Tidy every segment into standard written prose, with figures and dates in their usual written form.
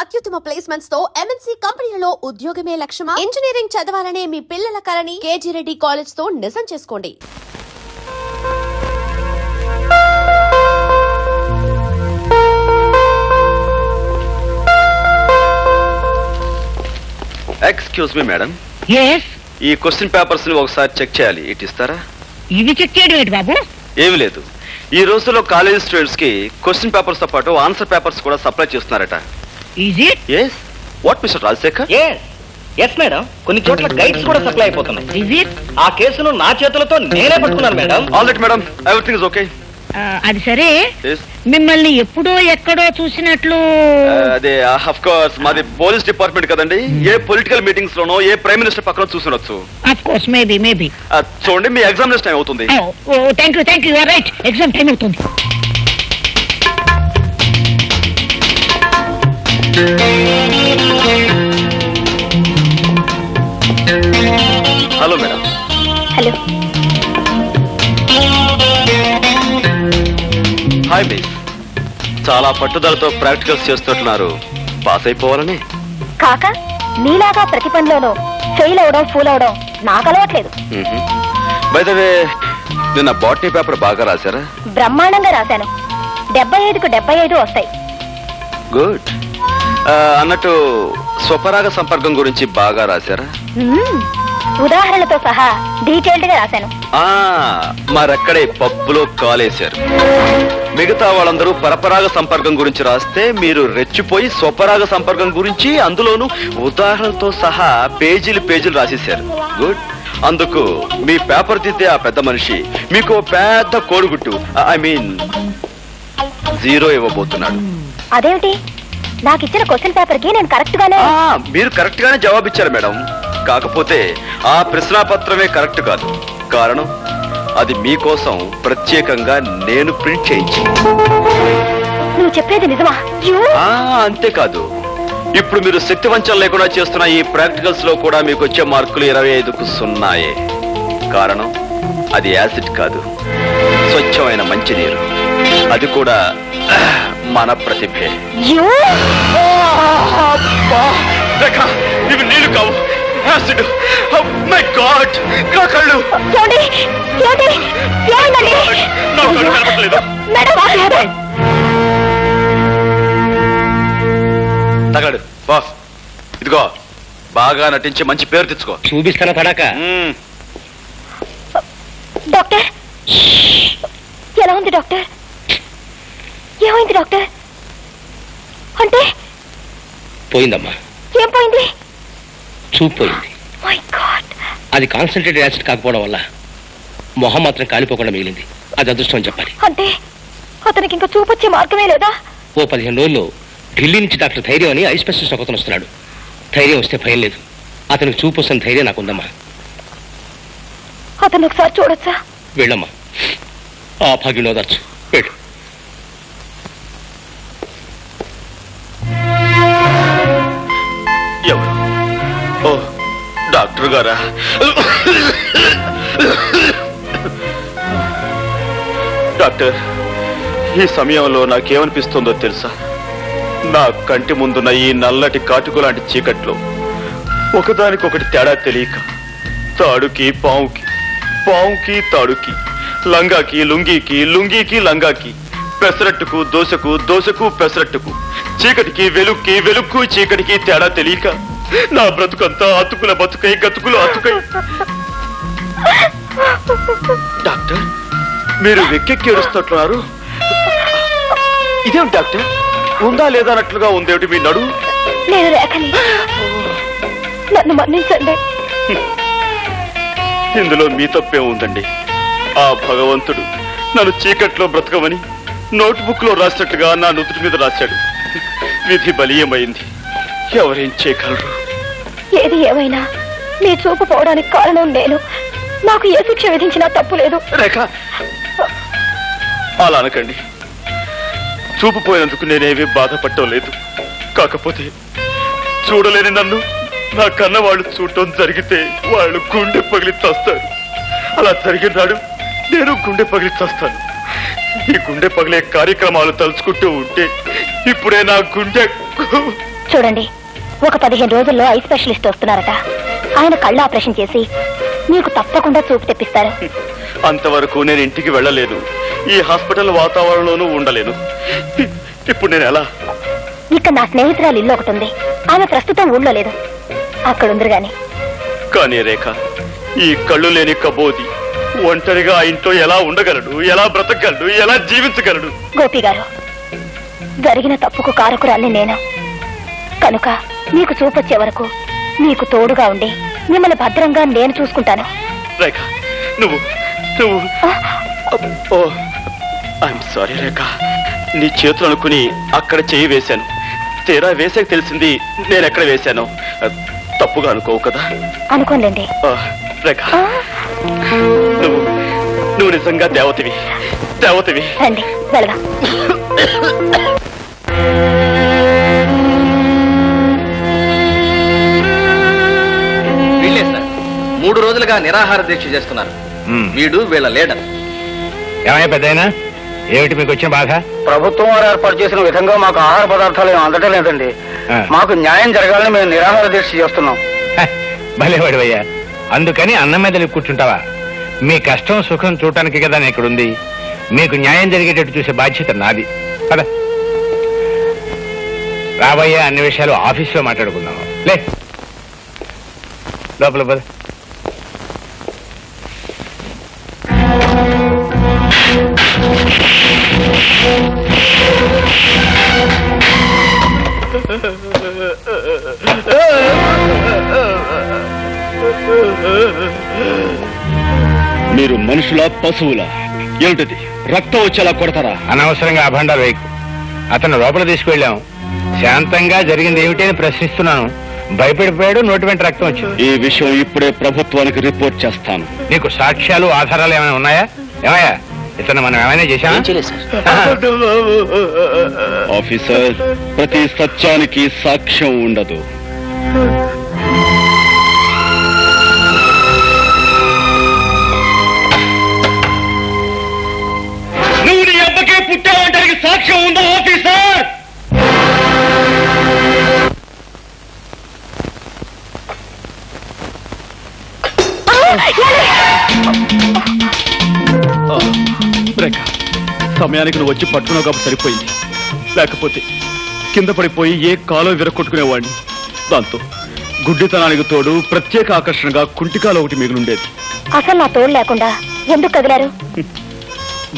అత్యుత్తమ ప్లేస్మెంట్స్ తో ఎంఎన్సీ కంపెనీలలో ఉద్యోగమే లక్ష్యమా? ఇంజనీరింగ్ చదవాలనే మీ పిల్లల కలని కేజీ రెడ్డి కాలేజ్ తో నిజం చేసుకోండి. ఎక్స్క్యూజ్ మీ మేడం, yes ఈ క్వశ్చన్ పేపర్స్ ని ఒకసారి చెక్ చేయాలి. ఇటు ఇస్తారా? ఇవి చెక్ చేయడం ఏంటి బాబు? ఏమి లేదు, ఈ రోజుల్లో కాలేజ్ స్టూడెంట్స్ కి క్వశ్చన్ పేపర్స్ తో పాటు ఆన్సర్ పేపర్స్ కూడా సప్లై చేస్తున్నారట. Is it? Yes. What mister Rajasekhar? Yes madam, కొన్ని చోట్ల గైడ్స్ కూడా సప్లై అయిపోతున్నాయి. Is it? ఆ కేసును నా చేతులతో నేనే పట్టుకున్నాను madam. All right madam, everything is okay. అది సరే, మిమ్మల్ని ఎప్పుడో ఎక్కడో చూసినట్లు. అదే ఆఫ్ కోర్స్ మాది పోలీస్ డిపార్ట్మెంట్ కదండి. ఏ పొలిటికల్ మీటింగ్స్ లోనో ఏ ప్రైమ్ మినిస్టర్ పక్కన చూసుండొచ్చు. Of course, maybe. చూడండి, మీ ఎగ్జామినేషన్ టైం అవుతుంది. Thank you right. Exam time అవుతుంది. Hello madam. Hello. Hi miss, చాలా పట్టుదలతో ప్రాక్టికల్స్ చేస్తున్నారు. పాస్ అయిపోవాలని. కాక నీలాగా ప్రతి పనిలోనూ ఫెయిల్ అవడం ఫూల్ అవడం నాకు అలవాట్లేదు. బై ద వే, నిన్న బాటనీ పేపర్ బాగా రాశారా? బ్రహ్మాండంగా రాశాను. 75కు 75 వస్తాయి. గుడ్. అన్నట్టు స్వపరాగ సంపర్కం గురించి బాగా రాశారా? ఉదాహరణలతో సహా డీటెయిల్డ్ గా రాశాను. మరక్కడే పప్పులో కాలేశారు. మిగతా వాళ్ళందరూ పరపరాగ సంపర్కం గురించి రాస్తే మీరు రెచ్చిపోయి స్వపరాగ సంపర్కం గురించి అందులోనూ ఉదాహరణలతో సహా పేజీలు రాసేశారు. గుడ్. అందుకు మీ పేపర్ దిద్దే ఆ పెద్ద మనిషి మీకు పెద్ద కోడిగుట్టు, ఐ మీన్ 0 ఇవ్వబోతున్నాడు. అదేమిటి? నాకు ఇచ్చిన క్వశ్చన్ పేపర్ కి నేను కరెక్ట్ గానే. మీరు కరెక్ట్ గానే జవాబిచ్చారు మేడం. కాకపోతే ఆ ప్రశ్నాపత్రమే కరెక్ట్ కాదు. కారణం, అది మీకోసం ప్రత్యేకంగా నేను ప్రింట్ చేయించి. నువ్వు చెప్పేది నిజమా? అంతేకాదు, ఇప్పుడు మీరు శక్తి వంచన లేకుండా చేస్తున్న ఈ ప్రాక్టికల్స్ లో కూడా మీకు వచ్చే మార్కులు 25కు 0. కారణం, అది యాసిడ్ కాదు, స్వచ్ఛమైన మంచినీరు. అది కూడా మన ప్రతిభే. ఇవి నీళ్లు కావు, యాసిడ్. మై గాడ్, నా కళ్ళు. తగలడు బాస్. ఇదిగో, బాగా నటించి మంచి పేరు తెచ్చుకో. చూపిస్తాను తడాక. డాక్టర్, ఎలా ఉంది డాక్టర్? ఏమైంది డాక్టర్? అంటే పోయిందమ్మా. ఏం పోయింది? చూపు పోయింది. My God. అది కాన్సన్ట్రేటెడ్ యాసిడ్ కాకపోవడం వల్ల మొహం మాత్రం కాలిపోకుండా మిగిలింది. అది అదృష్టం అని చెప్పాలి. అంటే అతనికి ఇంకా చూపొచ్చే మార్గమే లేదా? ఓ 15 రోజుల్లో ఢిల్లీ నుంచి డాక్టర్ ధైర్యం అని ఐ స్పెషలిస్ట్ ఒకతను వస్తున్నాడు. ధైర్యం వస్తే భయం లేదు. అతనికి చూపు వస్తున్న ధైర్యం నాకుందమ్మా. అతను ఒకసారి చూడొచ్చా? వెళ్ళమ్మా, ఆ భాగ్యం ఓదార్చు. వెళ్ళు. ఎవరు? ఓ, డాక్టర్ గారా? డాక్టర్, ఈ సమయంలో నాకేమనిపిస్తుందో తెలుసా? నా కంటి ముందున్న ఈ నల్లటి కాటుకు లాంటి చీకట్లో ఒకదానికొకటి తేడా తెలియక, తాడుకి పావుకి, పావుకి తాడుకి, లంగాకి లుంగీకి, లుంగీకి లంగాకి, పెసరట్టుకు దోశకు, దోశకు పెసరట్టుకు, చీకటికి వెలుక్కి, వెలుక్కు చీకటికి తేడా తెలియక నా బ్రతుకంతా అతుకుల బతుకై, గతుకులు అతుకై. డాక్టర్, మీరు వెక్కెక్కి ఏడుస్తున్నారు. ఇదేమిటి డాక్టర్? ఉందా లేదా అన్నట్లుగా ఉందేమిటి మీ నడు? నేను రేఖని, నన్ను మన్నించండి. ఇందులో మీ తప్పే ఉందండి. ఆ భగవంతుడు నన్ను చీకట్లో బ్రతకమని నోట్బుక్ లో రాసినట్టుగా నా నుదుటి మీద రాశాడు. విధి బలీయమైంది. ఎవరేం చేయగలరు? ఏది ఏమైనా మీ చూపు పోవడానికి కారణం నేను. నాకు ఏ శిక్ష విధించినా తప్పు లేదు. రేఖ, అలా అనకండి. చూపు పోయినందుకు నేనేమీ బాధపడటం లేదు. కాకపోతే చూడలేని నన్ను నా కన్న వాళ్ళు చూడటం జరిగితే వాళ్ళు గుండె పగిలి చస్తారు. అలా జరిగిన నాడు నేను గుండె పగిలి చస్తాను. ఈ గుండె పగిలే కార్యక్రమాలు తలుచుకుంటూ ఉంటే ఇప్పుడే నా గుండె చూడండి, ఒక 15 రోజుల్లో ఐ స్పెషలిస్ట్ వస్తున్నారట. ఆయన కళ్ళ ఆపరేషన్ చేసి మీకు తప్పకుండా చూపు తెప్పిస్తారు. అంతవరకు నేను ఇంటికి వెళ్ళలేను, ఈ హాస్పిటల్ వాతావరణంలోనూ ఉండలేను. ఇప్పుడు నేను ఎలా? ఇక్కడ నా స్నేహితురాలు ఇల్లు ఒకటి ఉంది. ఆమె ప్రస్తుతం ఊళ్ళో లేదు, అక్కడ ఉందరు గాని. కానీ రేఖ, ఈ కళ్ళు లేని కబోది ఒంటరిగా ఆ ఇంట్లో ఎలా ఉండగలడు, ఎలా బ్రతకగలడు, ఎలా జీవించగలడు? గోపి గారు, జరిగిన తప్పుకు కారకురాల్ని నేను. కనుక మీకు చూపొచ్చే వరకు మీకు తోడుగా ఉండి మిమ్మల్ని భద్రంగా నేను చూసుకుంటాను. రేఖ, నువ్వు ఐఎమ్ సారీ రేఖ, నీ చేతులు అనుకుని అక్కడ చేయి వేశాను. తీరా వేసాక తెలిసింది నేను ఎక్కడ వేశాను. తప్పుగా అనుకోవు కదా? అనుకోలేండి. రేఖ, నువ్వు నిజంగా దేవతవి. రండి వెళదాం. వీళ్ళే సార్ 3 రోజులుగా నిరాహార దీక్ష చేస్తున్నారు. వీడు వీళ్ళ లీడర్. ఏమయ్యా పెద్దయినా, ఏమిటి మీకు వచ్చిన బాధ? ప్రభుత్వం వారు ఏర్పాటు చేసిన విధంగా మాకు ఆహార పదార్థాలు ఏమి అందటం లేదండి. మాకు న్యాయం జరగాలని మేము నిరాహార దీక్ష చేస్తున్నాం. భలేవాడివయ్యా, అందుకని అన్నం మీద కూర్చుంటావా? మీ కష్టం సుఖం చూడటానికి కదా నేను ఇక్కడుంది. మీకు న్యాయం జరిగేటట్టు చూసే బాధ్యత నాది. పద రాబోయే అన్ని విషయాలు ఆఫీసులో మాట్లాడుకుందాం. లే లోపల పద. మీరు మనుషుల పశువుల? ఏమిటది? రక్తం వచ్చేలా కొడతారా? అనవసరంగా అభండాలు వేయకు. అతను లోపల తీసుకువెళ్ళాం. శాంతంగా జరిగింది ఏమిటి అని ప్రశ్నిస్తున్నాను. భయపడిపోయాడు, నోటి వెంట రక్తం వచ్చింది. ఈ విషయం ఇప్పుడే ప్రభుత్వానికి రిపోర్ట్ చేస్తాను. నీకు సాక్ష్యాలు ఆధారాలు ఏమైనా ఉన్నాయా? ఏమయ్యా, ఇతను మనం ఏమైనా చేశామా? ఆఫీసర్, ప్రతి సత్యానికి సాక్ష్యం ఉండదు. నువ్వు నీ అబ్బకే పుట్టావంటానికి సాక్ష్యం ఉందా ఆఫీసర్? రేఖ, సమయానికి నువ్వు వచ్చి పట్టుకున్నావు కాబట్టి సరిపోయింది. లేకపోతే కింద పడిపోయి ఏ కాలో విరక్కొట్టుకునేవాడిని. దాంతో గుడ్డితనానికి తోడు ప్రత్యేక ఆకర్షణగా కుంటికాలు ఒకటి మిగిలిండేది. అసలు నా తోడు లేకుండా ఎందుకు కదిలారు?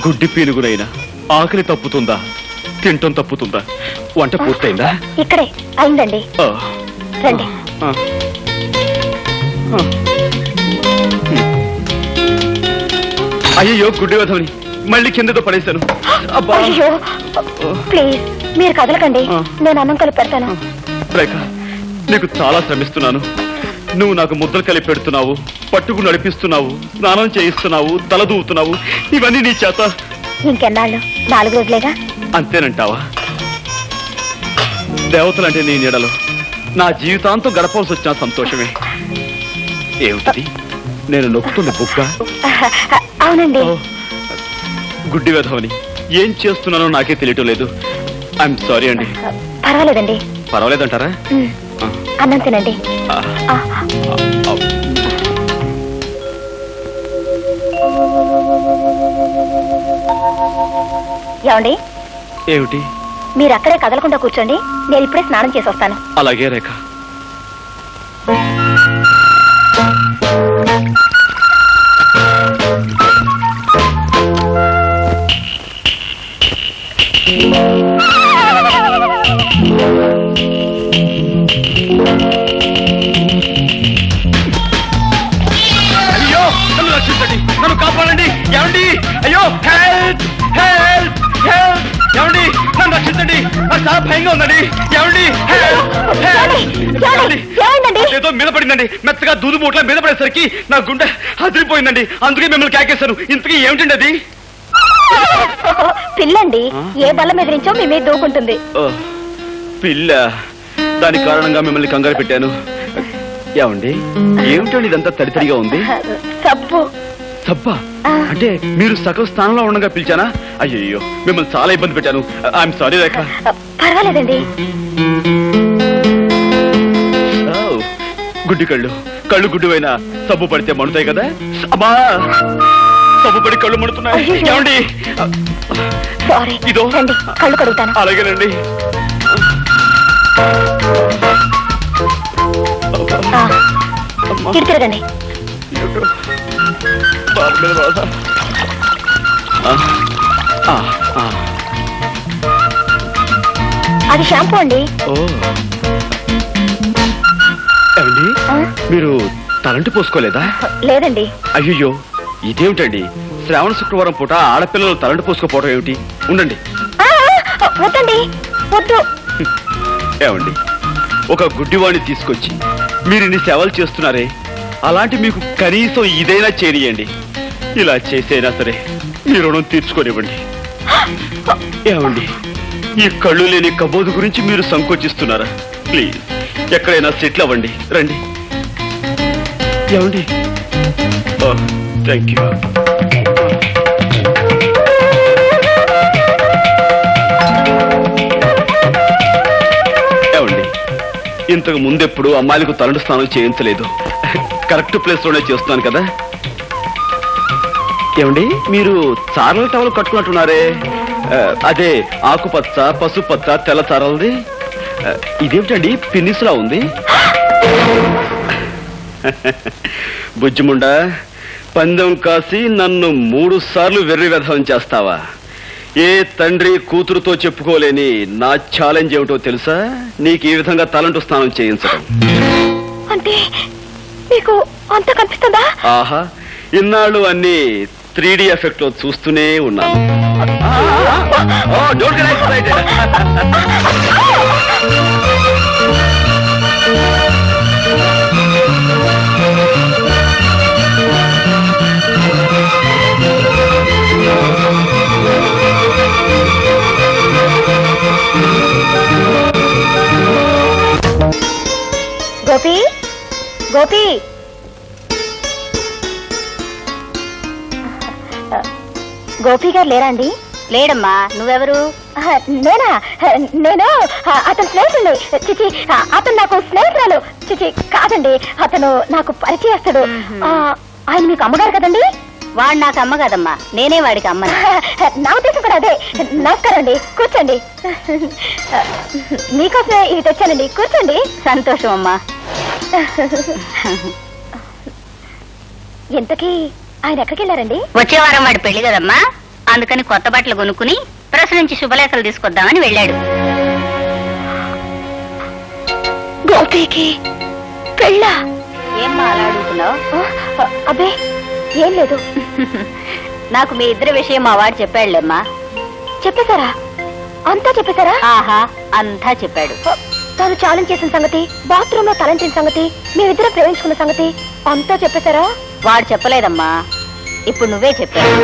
గుడ్డి పీనుగునైనా ఆకలి తప్పుతుందా, తింటం తప్పుతుందా? వంట పూర్తయిందా? ఇక్కడే అయిందండి. రండి. అయ్యో, గుడ్డి వధవని మళ్ళీ కిందతో పడేశాను. అయ్యో ప్లీజ్ మీరు కదలకండి, నేను అన్నం కలిపి పెడతాను. రేఖ, నీకు చాలా శ్రమిస్తున్నాను. నువ్వు నాకు ముద్దలు కలిపి పెడుతున్నావు, పట్టుకు నడిపిస్తున్నావు, స్నానం చేయిస్తున్నావు, తల దూవుతున్నావు. ఇవన్నీ నీ చేత. ఇంకెన్నాళ్ళు? 4 రోజులేగా. అంతేనంటావా? దేవతలంటే నీ నీడలో నా జీవితాంతం గడపవలసి వచ్చిన సంతోషమే. ఏమిటది? నేను నొక్కుతున్న బుక్క? అవునండి. గుడ్డి వెధవని ఏం చేస్తున్నానో నాకే తెలియటం లేదు. ఐఎమ్ సారీ అండి. పర్వాలేదండి. పర్వాలేదంటారా? అన్నం తినండి. ఏమండి? ఏమిటి? మీరు అక్కడే కదలకుండా కూర్చోండి, నేను ఇప్పుడే స్నానం చేసి వస్తాను. అలాగే రేఖ. అయ్యో, నన్ను రక్షించండి, నన్ను కాపాడండి. ఏమండి? అయ్యో, హెల్ప్ హెల్ప్ హెల్ప్! ఏమండి, నన్ను రక్షించండి, నాకు చాలా భయంగా ఉందండి. ఏమండి? ఏదో మీద పడిందండి, మెత్తగా దూదు బూట్ల మీద పడేసరికి నా గుండె అదిరిపోయిందండి. అందుకే మిమ్మల్ని కేకేశాను. ఇంతకీ ఏమిటండి అది? పిల్లండి, ఏ బల్ల మీద నుంచో మీ మీద దూకుంటుంది. పిల్ల? దాని కారణంగా మిమ్మల్ని కంగారు పెట్టాను. ఏమండి, ఏమిటండి ఇదంతా తడితడిగా ఉంది? సబ్బు. సబ్బా? అంటే మీరు సగం స్థానంలో ఉండగా పిలిచానా? అయ్యో, మిమ్మల్ని చాలా ఇబ్బంది పెట్టాను. ఐఎమ్ సారీ రేఖ. పర్వాలేదండి. గుడ్డి కళ్ళు గుడ్డివైనా సబ్బు పడితే మండుతాయి కదా. అమ్మా, సబ్బు పడి కళ్ళు మండుతున్నాయి. ఏమండి? సారీ, ఇదో రండి, కళ్ళు కడుగుతాను. అలాగేనండి. ఇటు తిరగండి. బాబు మీద బాధ. అది షాంపూ అండి. ఓ, ఏమండి, మీరు తలంటి పోసుకోలేదా? లేదండి. అయ్యో, ఇదేమిటండి? శ్రావణ శుక్రవారం పూట ఆడపిల్లలు తలంటి పోసుకోపోవడం ఏమిటి? ఉండండి. వద్దండి, వద్దు. ఏమండి, ఒక గుడ్డివాణ్ణి తీసుకొచ్చి మీరు ఇన్ని సేవలు చేస్తున్నారే, అలాంటి మీకు కనీసం ఇదైనా చేయనియండి. ఇలా చేసైనా సరే మీ రుణం తీర్చుకోనివ్వండి. ఏమండి, ఈ కళ్ళు లేని కబోదు గురించి మీరు సంకోచిస్తున్నారా? ప్లీజ్ ఎక్కడైనా సెటిల్ అవ్వండి. రండి. ఏమండి? Thank you. ఏమండి, ఇంతకు ముందెప్పుడు అమ్మాయిలకు తలంటు స్నానం చేయించలేదు. కరెక్ట్ ప్లేస్ లోనే చేస్తున్నాను కదా. ఏమండి, మీరు చారల టవల్ కట్టుకున్నట్టున్నారే, అదే ఆకుపచ్చ, పసుపచ్చ, తెల్ల చారలది. ఇదేమిటండి, పిన్నిస్లా ఉంది? బుజ్జిముండా, పందెం కాసి నన్ను 3 సార్లు వెర్రి వెధవం చేస్తావా? ఏ తండ్రి కూతురుతో చెప్పుకోలేని నా ఛాలెంజ్ ఏమిటో తెలుసా? నీకు ఈ విధంగా తలంటు స్నానం చేయించడం. అంటే మీకు అంత కనిపిస్తుందా? ఆహా, ఇన్నాళ్ళు అన్ని 3D ఎఫెక్ట్ లో చూస్తూనే ఉన్నాను. Don't get excited. Gopi, Gopi, Gopi గారు లేరా అండి? లేడమ్మా. నువ్వెవరు? నేనా? నేను అతని స్నేహితుడు. చిచి, అతను నాకు స్నేహితురాలు. చిచి, కాదండి, అతను నాకు పరిచయస్తుడు. ఆయన మీకు అమ్మగారు కదండి? వాడు నాకు అమ్మ కదమ్మా, నేనే వాడికి అమ్మ. నా ఉద్దేశం కూడా అదే. నమస్కారం అండి, కూర్చోండి. మీకోసమే ఇది తెచ్చానండి, కూర్చోండి. సంతోషం అమ్మా. ఇంతకీ ఆయన ఎక్కడికి వెళ్ళారండి? వచ్చే వారం వాడి పెళ్లి కదమ్మా, అందుకని కొత్త బట్టలు కొనుక్కుని ప్రెస్ నుంచి శుభలేఖలు తీసుకొద్దామని వెళ్ళాడు. గోపికి పెళ్ళా? ఏమ్మా అలా అడుగుతున్నావు? అబ్బే, ఏం లేదు. నాకు మీ ఇద్దరి విషయం మా వాడు చెప్పాడులేమ్మా. చెప్పేశారా? అంతా చెప్పేశారా? ఆహా, అంతా చెప్పాడు. తాను ఛాలెంజ్ చేసిన సంగతి, బాత్రూమ్ లో తలంచిన సంగతి, మేమిద్దరం ప్రేమించుకున్న సంగతి అంతా చెప్పేశారా? వాడు చెప్పలేదమ్మా, ఇప్పుడు నువ్వే చెప్పావు.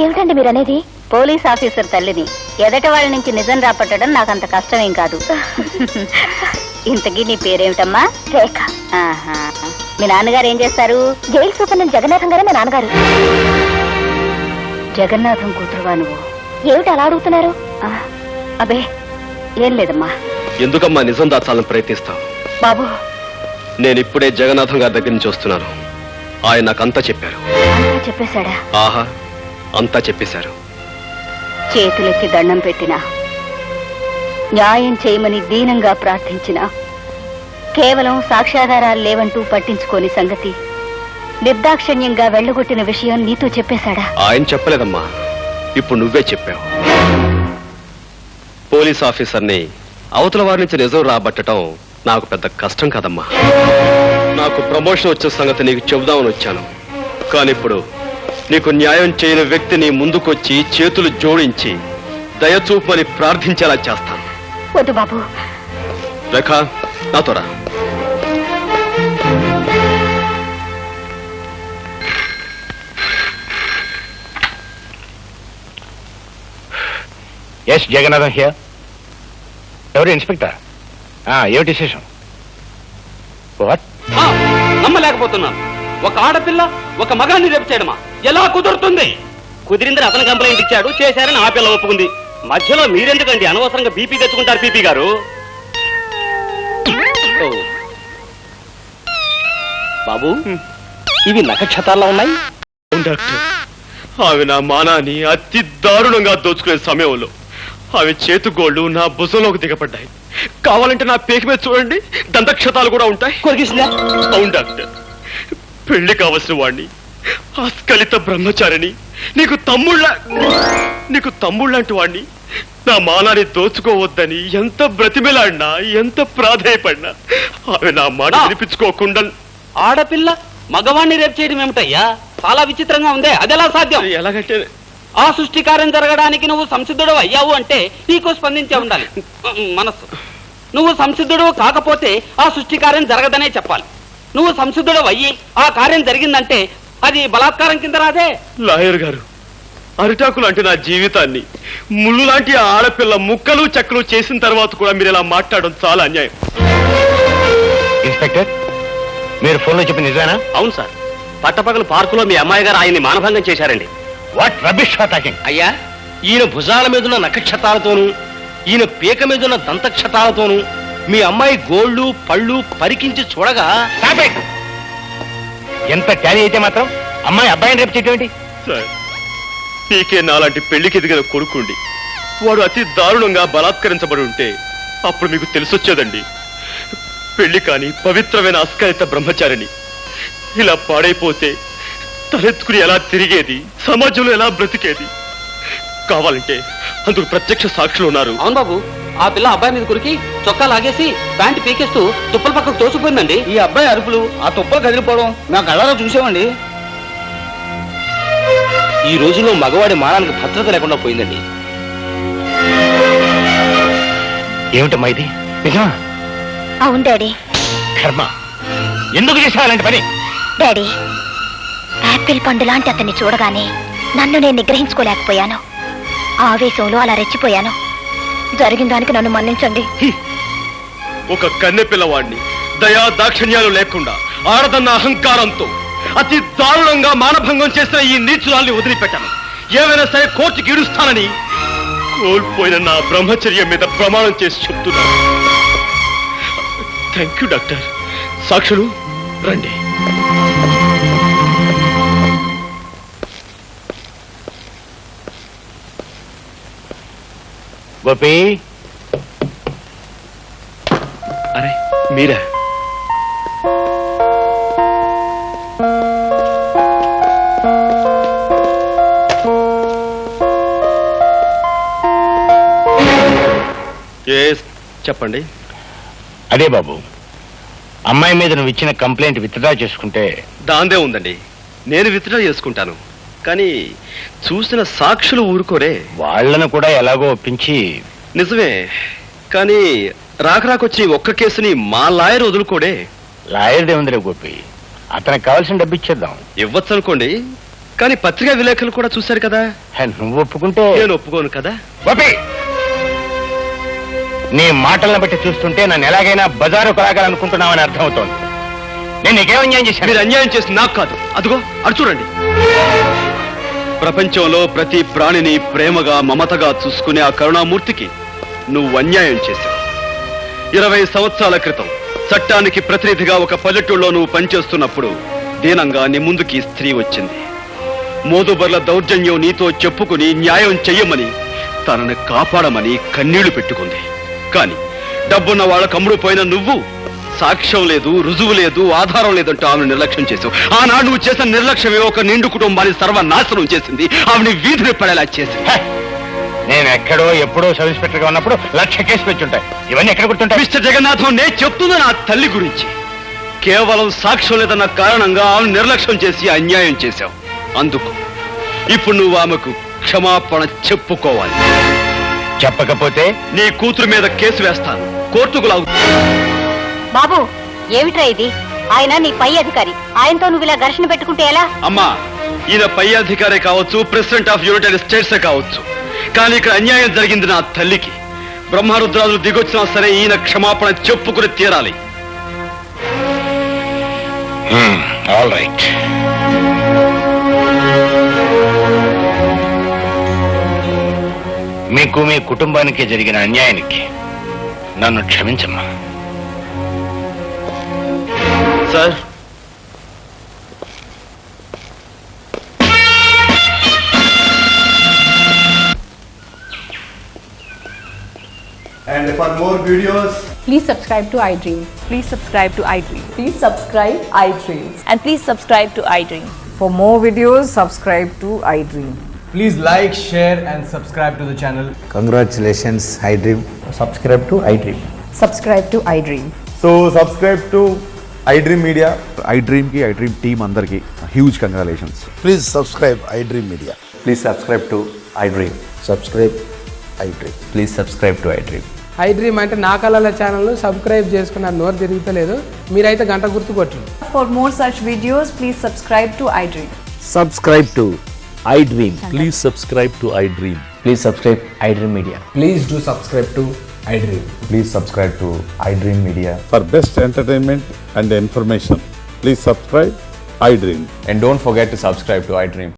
ఏమిటండి మీరనేది? పోలీస్ ఆఫీసర్ తల్లిని ఎదటి వాళ్ళ నుంచి నిజం రాపట్టడం నాకంత కష్టమేం కాదు. ఇంతకీ నీ పేరేమిటమ్మా? రేఖ. ఆహా, మీ నాన్నగారు ఏం చేస్తారు? జైలు సూపరింటెండెంట్ జగన్నాథం గారే మా నాన్నగారు. జగన్నాథం కూతురువా నువ్వు? ఏమిటి అలా అడుగుతున్నారు? అబే, ఏం లేదమ్మా. ఎందుకమ్మా నిజం దాచాలని ప్రయత్నిస్తావు? బాబు, నేను ఇప్పుడే జగన్నాథం గారి దగ్గర నుంచి వస్తున్నాను. ఆయన నాకంతా చెప్పారు. అంతా చెప్పేశాడా? ఆహా, అంతా చెప్పేశారు. చేతులెత్తి దండం పెట్టినా, న్యాయం చేయమని దీనంగా ప్రార్థించినా, కేవలం సాక్ష్యాధారాలు లేవంటూ పట్టించుకోని సంగతి, నిర్దాక్షిణ్యంగా వెళ్ళగొట్టిన విషయం నీతో చెప్పేశాడా? ఆయన చెప్పలేదమ్మా, ఇప్పుడు నువ్వే చెప్పావు. పోలీస్ ఆఫీసర్ని అవతల వారి నుంచి నిజం రాబట్టడం నాకు పెద్ద కష్టం కాదమ్మా. నాకు ప్రమోషన్ వచ్చిన సంగతి నీకు చెబుదామని వచ్చాను. కానీ ఇప్పుడు నీకు న్యాయం చేయని వ్యక్తిని ముందుకొచ్చి చేతులు జోడించి దయచూపని ప్రార్థించేలా చేస్తాను. వద్దు బాబు. రేఖ, నాతో రా. Yes Jagannatham here. ఎవరు? ఇన్స్పెక్టర్. ఏమిటి విశేషం? వాట్? నమ్మలేకపోతున్నాను. ఒక ఆడపిల్ల ఒక మగాన్ని రేపు చేయడమా? ఎలా కుదురుతుంది? కుదిరిందని అతను కంప్లైంట్ ఇచ్చాడు, చేశారని ఆ పిల్ల ఒప్పుకుంది. మధ్యలో మీరెందుకండి అనవసరంగా బీపీ తెచ్చుకుంటారు? పీపీ గారు బాబు ఇవి నక్షత్రాల్లో ఉన్నాయి. అవును డాక్టర్, ఆమె నా మానాన్ని అతి దారుణంగా దోచుకునే సమయంలో ఆమె చేతుగోళ్లు నా భుజంలోకి దిగపడ్డాయి. కావాలంటే నా పేకి మీద చూడండి, దంతక్షతాలు కూడా ఉంటాయి. కొరికిసిందా? అవును డాక్టర్, పెళ్లి కావలసిన వాణ్ణి, ఆస్కలిత బ్రహ్మచారిని, నీకు తమ్ముళ్ళంటి వాణ్ణి నా మానాన్ని దోచుకోవద్దని ఎంత బ్రతిమిలాడినా, ఎంత ప్రాధేయపడినా ఆమె నా మాట వినిపించుకోకుండా. ఆడపిల్ల మగవాణ్ణి రేపు చేయడం ఏమిటయ్యా? చాలా విచిత్రంగా ఉందే. అదెలా సాధ్యం? ఎలాగంటే ఆ సృష్టి కార్యం జరగడానికి నువ్వు సంసిద్ధుడు అయ్యావు అంటే నీకు స్పందించే ఉండాలి మనస్సు. నువ్వు సంసిద్ధుడు కాకపోతే ఆ సృష్టి కార్యం జరగదనే చెప్పాలి. నువ్వు సంసిద్ధుడు అయ్యి ఆ కార్యం జరిగిందంటే అది బలాత్కారం కింద రాదే. లాయర్ గారు, అరిటాకులు అంటే నా జీవితాన్ని ముళ్ళు లాంటి ఆడపిల్ల ముక్కలు చెక్కలు చేసిన తర్వాత కూడా మీరు ఇలా మాట్లాడడం చాలా అన్యాయం. ఇన్స్పెక్టర్, మీరు ఫోన్లో చెప్పిన నిజానా? అవును సార్, పట్టపగలు పార్కులో మీ అమ్మాయి గారు ఆయన్ని మానభంగం చేశారండి. What rubbish talking? అయ్యా, ఈయన భుజాల మీదున్న నక్షత్రాలతోనూ ఈయన పీక మీదున్న దంతక్షతాలతోనూ మీ అమ్మాయి గోళ్ళు పళ్ళు పరికించి చూడగా ఎంత ట్యాలీ అయితే మాత్రం అమ్మాయి అబ్బాయిని రేపు చేయటం సార్, పీకే నాలాంటి పెళ్లికి ఎదిగిన కొడుకుండి వాడు అతి దారుణంగా బలాత్కరించబడి ఉంటే అప్పుడు మీకు తెలిసొచ్చేదండి. పెళ్లి కాని పవిత్రమైన అస్కలిత బ్రహ్మచారిని ఇలా పాడైపోతే తలెత్తుకుని ఎలా తిరిగేది, సమాజంలో ఎలా బ్రతికేది? కావాలంటే అందుకు ప్రత్యక్ష సాక్షులు ఉన్నారు. అవును బాబు, ఆ పిల్ల అబ్బాయి మీద కురికి చొక్కా లాగేసి ప్యాంటు పీకేస్తూ తుప్పల పక్కకు తోసిపోయిందండి. ఈ అబ్బాయి అరుపులు, ఆ తుప్పలు కదిలిపోవడం నాకు కళ్ళలో చూసామండి. ఈ రోజుల్లో మగవాడి మానానికి భద్రత లేకుండా పోయిందండి. ఏమిటమ్మా ఇది? నిజమా? అవును డాడీ. కర్మ, ఎందుకు చేసావు అలాంటి పని? డాడీ, యాపిల్ పండు లాంటి అతన్ని చూడగానే నన్ను నేను నిగ్రహించుకోలేకపోయాను. ఆవేశంలో అలా రెచ్చిపోయాను. జరిగిన దానికి నన్ను మన్నించండి. ఒక కన్నె పిల్లవాడిని దయా దాక్షిణ్యాలు లేకుండా ఆడదన్న అహంకారంతో అతి దారుణంగా మానభంగం చేసిన ఈ నీచురాల్ని వదిలిపెట్టాను. ఏమైనా సరే కోర్టుకి ఈడుస్తానని కోల్పోయిన నా బ్రహ్మచర్యం మీద ప్రమాణం చేసి చెప్తున్నాను. Thank you doctor. సాక్షులు రండి. గోపి, అరే మీరా? చెప్పండి. అదే బాబు, అమ్మాయి మీద నువ్వు ఇచ్చిన కంప్లైంట్ విత్డ్రా చేసుకుంటే. దాందే ఉందండి, నేను విత్డ్రా చేసుకుంటాను. కానీ చూసిన సాక్షులు ఊరుకోరే. వాళ్ళను కూడా ఎలాగో ఒప్పించి. నిజమే, కానీ రాకరాకొచ్చి ఒక్క కేసుని మా లాయర్ వదులుకోడే. లాయర్ దేవుందిరే గోపి, అతనికి కావాల్సిన డబ్బు ఇచ్చేద్దాం. ఇవ్వచ్చు అనుకోండి, కానీ పత్రికా విలేకరులు కూడా చూశారు కదా. నువ్వు ఒప్పుకుంటే నేను ఒప్పుకోను కదా. గోపి, నీ మాటలను బట్టి చూస్తుంటే నన్ను ఎలాగైనా బజారు కొలాగాలనుకుంటున్నావని అర్థమవుతోంది. నేను నీకేం అన్యాయం చేశాను? మీరు అన్యాయం చేసి నాకు కాదు, అదిగో అటు చూడండి. ప్రపంచంలో ప్రతి ప్రాణిని ప్రేమగా మమతగా చూసుకునే ఆ కరుణామూర్తికి నువ్వు అన్యాయం చేశావు. 20 సంవత్సరాల క్రితం చట్టానికి ప్రతినిధిగా ఒక పల్లెటూళ్ళలో నువ్వు పనిచేస్తున్నప్పుడు దీనంగా నీ ముందుకి స్త్రీ వచ్చింది. మోదుబర్ల దౌర్జన్యం నీతో చెప్పుకుని న్యాయం చెయ్యమని, తనని కాపాడమని కన్నీళ్లు పెట్టుకుంది. కానీ డబ్బున్న వాళ్ళ కమ్ముడు పోయిన నువ్వు సాక్ష్యం లేదు, రుజువు లేదు, ఆధారం లేదంటూ ఆమెను నిర్లక్ష్యం చేసావు. ఆనాడు నువ్వు చేసిన నిర్లక్ష్యమే ఒక నిండు కుటుంబాన్ని సర్వనాశనం చేసింది, ఆమెని వీధిని పడేలా చేసింది. నేను ఎక్కడో ఎప్పుడో సబ్ ఇన్స్పెక్టర్ గా ఉన్నప్పుడు 1,00,000 కేసులు వచ్చుంటాయి. ఇవన్నీ ఎక్కడ గుర్తుంటాయి? మిస్టర్ జగన్నాథం, నేను చెప్తున్నా నా తల్లి గురించి. కేవలం సాక్ష్యం లేదన్న కారణంగా ఆమెను నిర్లక్ష్యం చేసి అన్యాయం చేశావు. అందుకు ఇప్పుడు నువ్వు ఆమెకు క్షమాపణ చెప్పుకోవాలి. చెప్పకపోతే నీ కూతురు మీద కేసు వేస్తాను, కోర్టుకు లాగు. బాబు, ఏమిట్రా ఇది? ఆయన నీ పై అధికారి, ఆయనతో నువ్వు ఇలా ఘర్షణ పెట్టుకుంటే ఎలా? అమ్మా, ఈయన పై అధికారే కావచ్చు, ప్రెసిడెంట్ ఆఫ్ యునైటెడ్ స్టేట్సే కావచ్చు, కానీ ఇక్కడ అన్యాయం జరిగింది నా తల్లికి. బ్రహ్మరుద్రాలు దిగొచ్చినా సరే ఈయన క్షమాపణ చెప్పుకుని తీరాలి. All right. మీకు మీ కుటుంబానికి జరిగిన అన్యాయానికి నన్ను క్షమించమ్మా. Sir, videos, Please subscribe to iDream. Please subscribe to iDream. Please subscribe iDream. And please subscribe to iDream. For more videos, subscribe to iDream. please like, share and subscribe to the channel. Congratulations iDream. Subscribe to iDream. Subscribe to iDream. So subscribe to iDream Media. iDream కి iDream team అందరికి huge congratulations. Please subscribe iDream media. Please subscribe to iDream. Subscribe iDream. Please subscribe to iDream. iDream అంటే నా కళల channel subscribe చేసుకున్న నోరు తిరుగుతలేదు, మీరైతే గంట గుర్తు కొట్టండి. For more such videos, please subscribe to iDream. Subscribe to iDream. Please subscribe to iDream. Please subscribe iDream media. Please do subscribe to iDream. Please subscribe to iDream media. For best entertainment and information please subscribe iDream. And don't forget to subscribe to iDream.